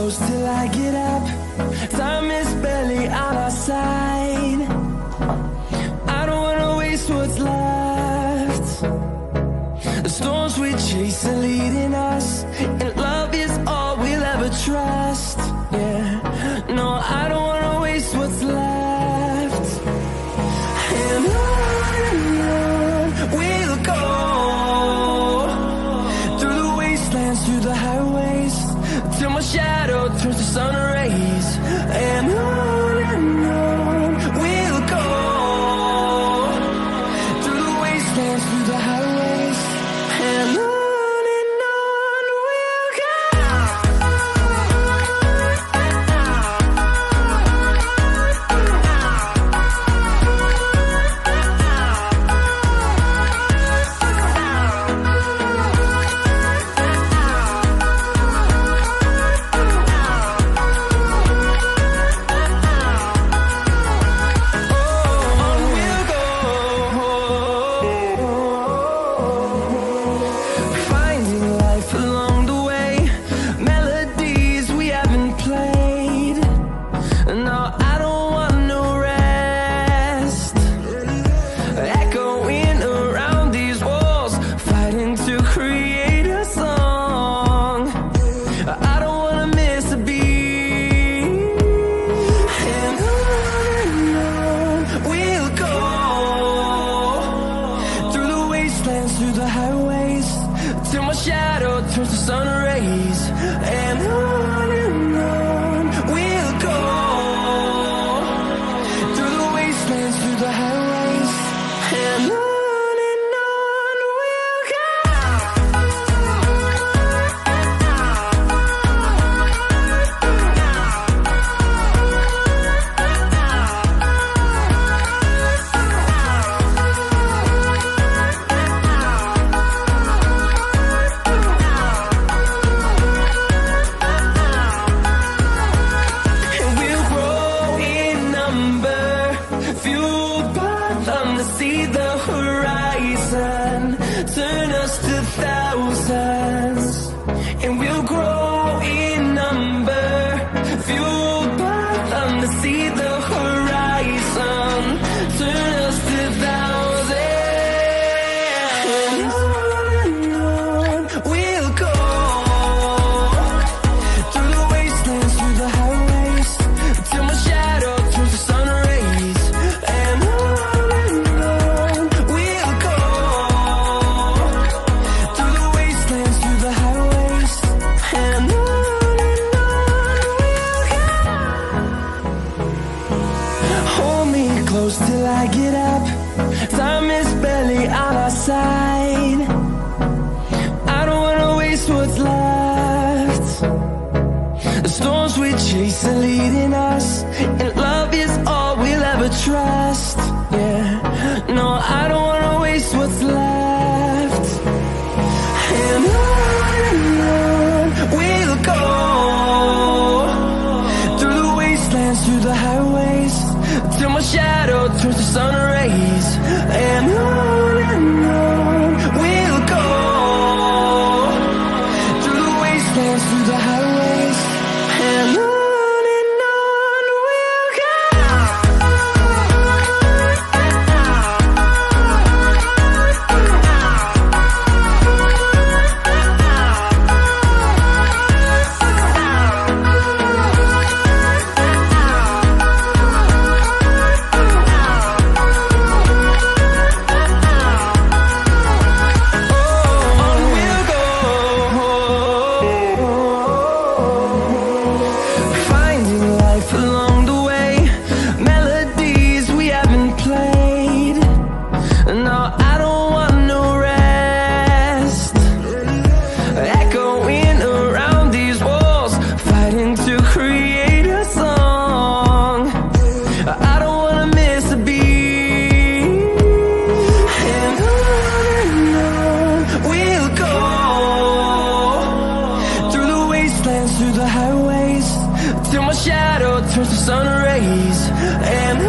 close till I get up. Time is barely on our side. I don't wanna waste what's left. The storms we chase are leading us, and love is all we'll ever trust. Yeah, no, I don't wanna waste what's left. And on we'll go, through the wastelands, through the highways, till my shadow turns to sun rays. And on we'll go, through the wastelands, through the highways, and on we'll go. Through the highways, till my shadow turns to sun rays. And on we'll go, through the wastelands, through the highways, and on we'll go. See the horizon, turn us to thousands, and we'll grow in number, fueled by them to see the horizon, turn us to thousands, and on we'll go, through the wastelands, through the highways, till my shadow turns to sun rays. And close till I get up. Time is barely on our side. I don't wanna waste what's left. The storms we chase are leading us, and love is all we'll ever trust. Yeah, no, I don't wanna waste what's left. And on we'll go, through the wastelands, through the highways, till my shadow turns to sun rays. And on we'll go, through the wastelands, through the highways, and on we'll go. Through the highways, till my shadow turns to sun rays. And